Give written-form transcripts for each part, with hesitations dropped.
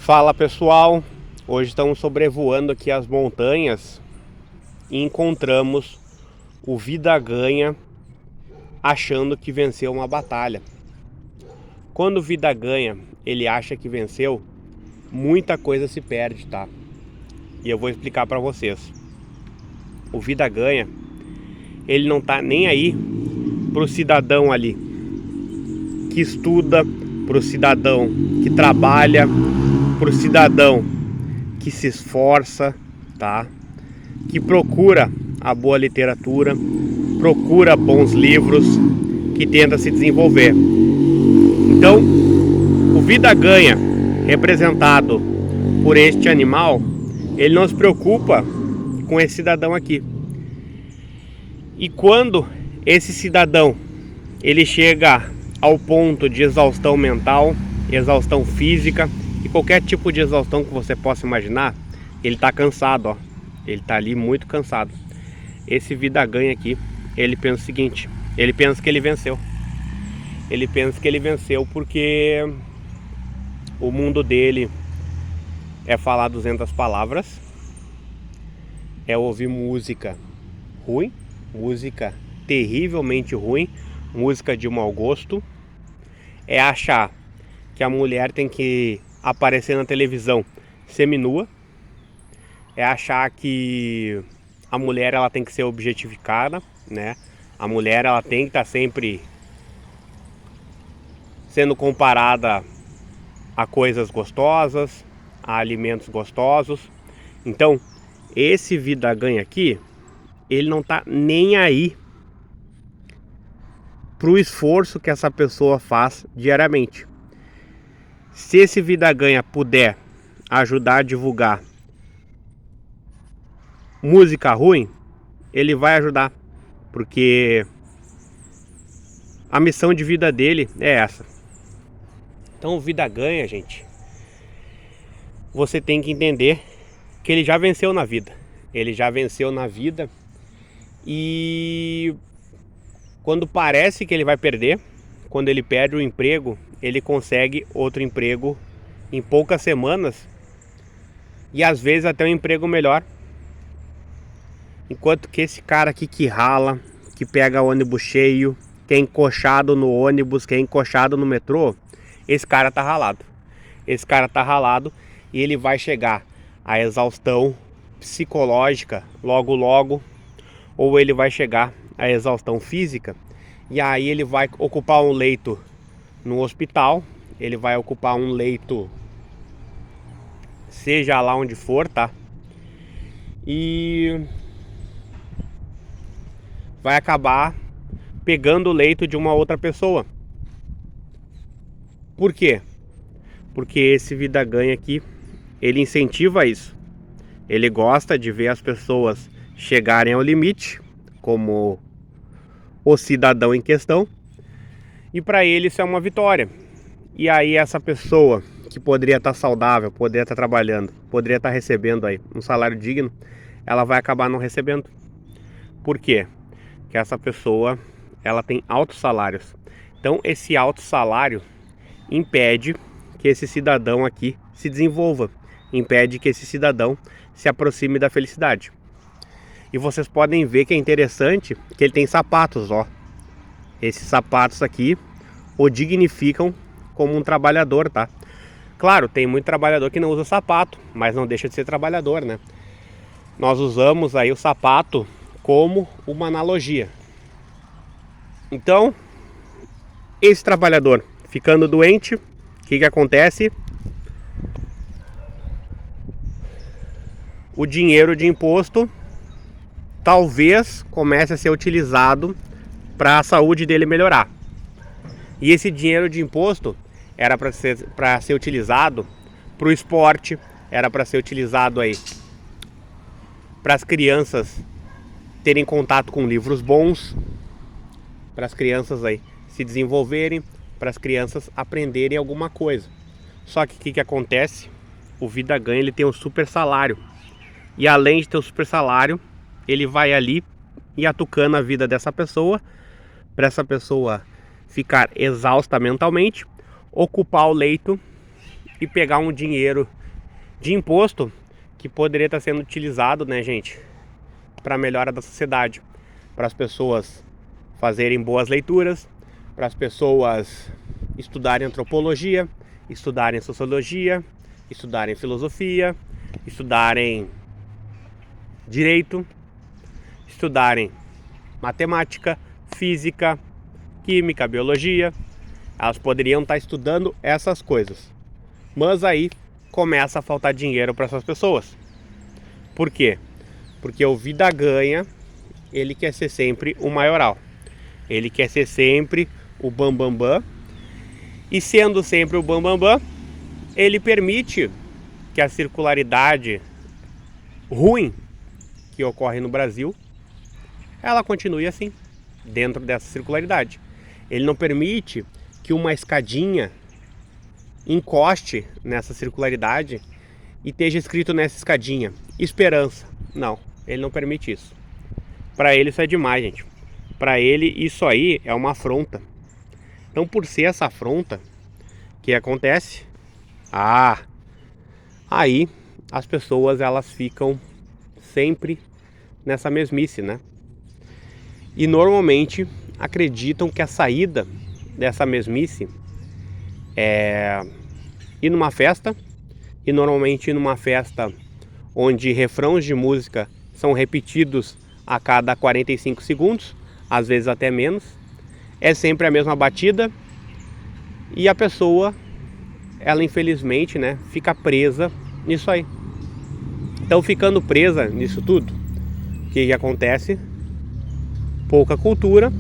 Fala pessoal, hoje estamos sobrevoando aqui as montanhas e encontramos o Vida Ganha achando que venceu uma batalha. Quando o Vida Ganha ele acha que venceu, muita coisa se perde, tá? E eu vou explicar para vocês. O Vida Ganha, ele não tá nem aí pro cidadão ali que estuda, pro cidadão que trabalha, pro cidadão que se esforça, tá? Que procura a boa literatura, procura bons livros, que tenta se desenvolver. Então, o Vida Ganha, representado por este animal, ele não se preocupa com esse cidadão aqui. E quando esse cidadão ele chega ao ponto de exaustão mental, exaustão física e qualquer tipo de exaustão que você possa imaginar, ele tá cansado, ó. Ele tá ali muito cansado. Esse Vida Ganha aqui, ele pensa o seguinte: ele pensa que ele venceu. Ele pensa que ele venceu porque o mundo dele é falar 200 palavras, é ouvir música ruim, música terrivelmente ruim, música de mau gosto, é achar que a mulher tem que aparecer na televisão seminua, é achar que a mulher ela tem que ser objetificada, né? A mulher ela tem que estar sempre sendo comparada a coisas gostosas, a alimentos gostosos. Então, esse Vida Ganha aqui, ele não tá nem aí pro esforço que essa pessoa faz diariamente. Se esse Vida Ganha puder ajudar a divulgar música ruim, ele vai ajudar, porque a missão de vida dele é essa. Então o Vida Ganha, gente, você tem que entender que ele já venceu na vida. Ele já venceu na vida e quando parece que ele vai perder, quando ele perde o emprego, ele consegue outro emprego em poucas semanas e às vezes até um emprego melhor. Enquanto que esse cara aqui que rala, que pega ônibus cheio, que é encoxado no ônibus, que é encoxado no metrô, esse cara tá ralado. Esse cara tá ralado e ele vai chegar à exaustão psicológica logo logo, ou ele vai chegar à exaustão física, e aí ele vai ocupar um leito no hospital, ele vai ocupar um leito seja lá onde for, tá? E vai acabar pegando o leito de uma outra pessoa. Por quê? Porque esse Vida Ganha aqui, ele incentiva isso. Ele gosta de ver as pessoas chegarem ao limite, como o cidadão em questão, e para ele isso é uma vitória. E aí essa pessoa que poderia estar saudável, poderia estar trabalhando, poderia estar recebendo aí um salário digno, ela vai acabar não recebendo. Por quê? Porque essa pessoa, ela tem altos salários. Então esse alto salário impede que esse cidadão aqui se desenvolva, impede que esse cidadão se aproxime da felicidade. E vocês podem ver que é interessante que ele tem sapatos, ó. Esses sapatos aqui o dignificam como um trabalhador, tá? Claro, tem muito trabalhador que não usa sapato, mas não deixa de ser trabalhador, né? Nós usamos aí o sapato como uma analogia. Então, esse trabalhador ficando doente, o que acontece? O dinheiro de imposto talvez comece a ser utilizado para a saúde dele melhorar. E esse dinheiro de imposto era para ser utilizado para o esporte, era para ser utilizado aí para as crianças terem contato com livros bons, para as crianças aí se desenvolverem, para as crianças aprenderem alguma coisa. Só que o que acontece? O Vida Ganha ele tem um super salário. E além de ter o super salário, ele vai ali e atucando a vida dessa pessoa, para essa pessoa ficar exausta mentalmente, ocupar o leito e pegar um dinheiro de imposto que poderia estar sendo utilizado, né, gente, para a melhora da sociedade, para as pessoas fazerem boas leituras, para as pessoas estudarem antropologia, estudarem sociologia, estudarem filosofia, estudarem direito, estudarem matemática, física, química, biologia. Elas poderiam estar estudando essas coisas, mas aí começa a faltar dinheiro para essas pessoas. Por quê? Porque o Vida Ganha, ele quer ser sempre o maioral, ele quer ser sempre o bambambam, e sendo sempre o bambambam, ele permite que a circularidade ruim que ocorre no Brasil, ela continue assim, dentro dessa circularidade. Ele não permite que uma escadinha encoste nessa circularidade e esteja escrito nessa escadinha esperança. Não, ele não permite isso. Para ele isso é demais, gente. Para ele isso aí é uma afronta. Então, por ser essa afronta, o que acontece? Aí as pessoas elas ficam sempre nessa mesmice, né? E normalmente acreditam que a saída dessa mesmice é ir numa festa, e normalmente ir numa festa onde refrões de música são repetidos a cada 45 segundos, às vezes até menos. É sempre a mesma batida e a pessoa, ela infelizmente, né, fica presa nisso aí. Então, ficando presa nisso tudo, o que acontece? Pouca cultura,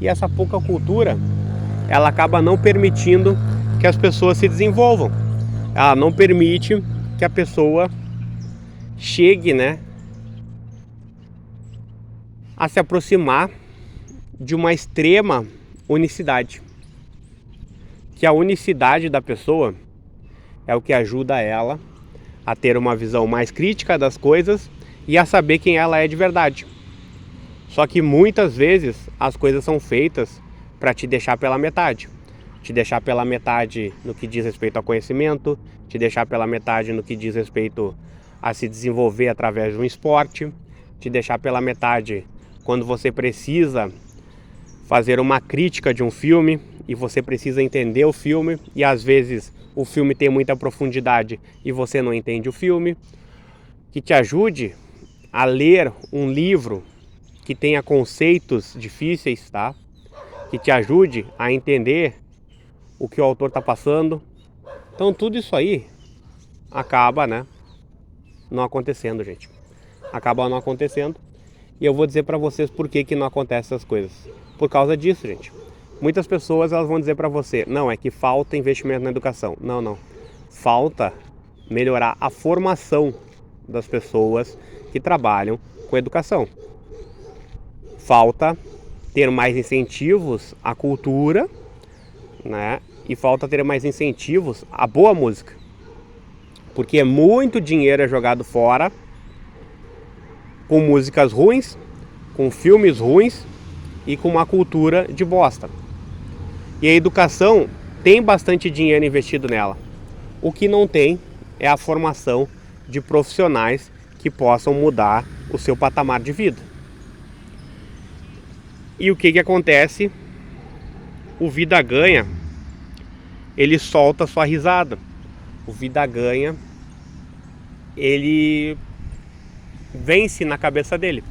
e essa pouca cultura, ela acaba não permitindo que as pessoas se desenvolvam. Ela não permite que a pessoa chegue, né, a se aproximar de uma extrema unicidade. Que a unicidade da pessoa é o que ajuda ela a ter uma visão mais crítica das coisas e a saber quem ela é de verdade. Só que muitas vezes as coisas são feitas para te deixar pela metade. Te deixar pela metade no que diz respeito ao conhecimento, te deixar pela metade no que diz respeito a se desenvolver através de um esporte, te deixar pela metade quando você precisa fazer uma crítica de um filme e você precisa entender o filme, e às vezes o filme tem muita profundidade e você não entende o filme. Que te ajude a ler um livro que tenha conceitos difíceis, tá? Que te ajude a entender o que o autor está passando. Então tudo isso aí acaba, né, não acontecendo, gente. Acaba não acontecendo. E eu vou dizer para vocês por que não acontece essas coisas. Por causa disso, gente. Muitas pessoas elas vão dizer para você, não, é que falta investimento na educação. Não. Falta melhorar a formação das pessoas que trabalham com educação. Falta ter mais incentivos à cultura, né? E falta ter mais incentivos à boa música. Porque muito dinheiro é jogado fora com músicas ruins, com filmes ruins e com uma cultura de bosta. E a educação tem bastante dinheiro investido nela. O que não tem é a formação de profissionais que possam mudar o seu patamar de vida. E o que acontece? O Vida Ganha, ele solta sua risada. O Vida Ganha, ele vence na cabeça dele.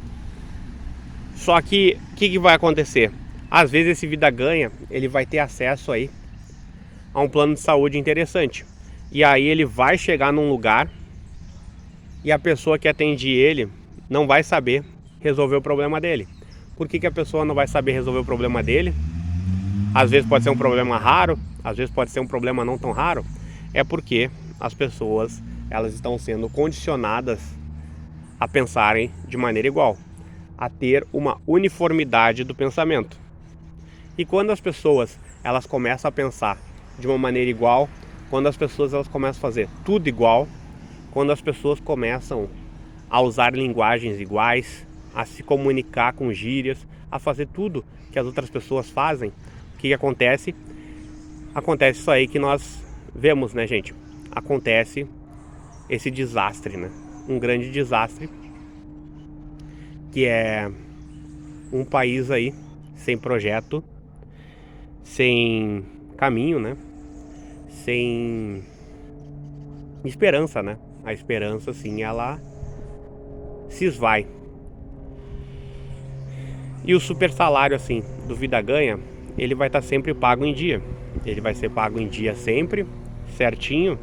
Só que o que vai acontecer? Às vezes esse Vida Ganha, ele vai ter acesso aí a um plano de saúde interessante. E aí ele vai chegar num lugar e a pessoa que atende ele não vai saber resolver o problema dele. Por que a pessoa não vai saber resolver o problema dele? Às vezes pode ser um problema raro, às vezes pode ser um problema não tão raro. É porque as pessoas, elas estão sendo condicionadas a pensarem de maneira igual, a ter uma uniformidade do pensamento. E quando as pessoas elas começam a pensar de uma maneira igual, quando as pessoas elas começam a fazer tudo igual, quando as pessoas começam a usar linguagens iguais, a se comunicar com gírias, a fazer tudo que as outras pessoas fazem, o que acontece? Acontece isso aí que nós vemos, né, gente, acontece esse desastre, né? Um grande desastre, que é um país aí sem projeto, sem caminho, né? Sem esperança, né? A esperança, sim, ela se esvai. E o super salário, assim, do Vida Ganha, ele vai estar sempre pago em dia. Ele vai ser pago em dia sempre, certinho.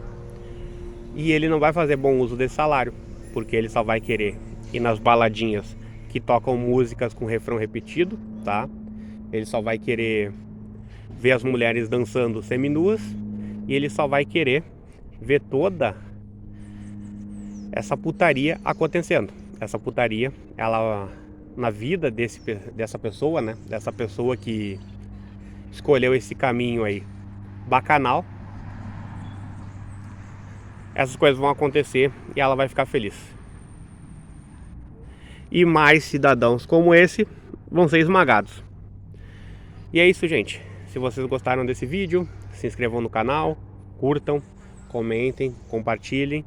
E ele não vai fazer bom uso desse salário, porque ele só vai querer ir nas baladinhas que tocam músicas com refrão repetido, tá? Ele só vai querer ver as mulheres dançando seminuas. E ele só vai querer ver toda essa putaria acontecendo. Essa putaria, ela, na vida dessa pessoa, né? Dessa pessoa que escolheu esse caminho aí bacanal, essas coisas vão acontecer e ela vai ficar feliz. E mais cidadãos como esse vão ser esmagados. E é isso, gente. Se vocês gostaram desse vídeo, se inscrevam no canal, curtam, comentem, compartilhem.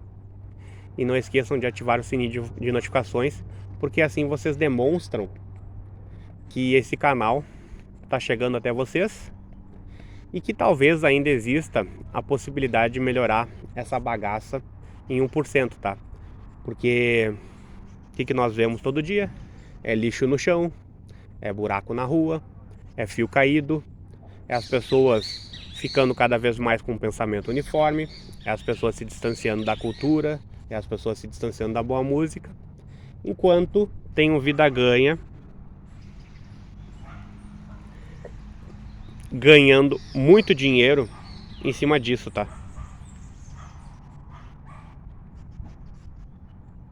E não esqueçam de ativar o sininho de notificações, porque assim vocês demonstram que esse canal está chegando até vocês e que talvez ainda exista a possibilidade de melhorar essa bagaça em 1%, tá? Porque o que nós vemos todo dia? É lixo no chão, é buraco na rua, é fio caído, é as pessoas ficando cada vez mais com um pensamento uniforme, é as pessoas se distanciando da cultura, é as pessoas se distanciando da boa música, enquanto tem um Vida Ganha ganhando muito dinheiro em cima disso, tá?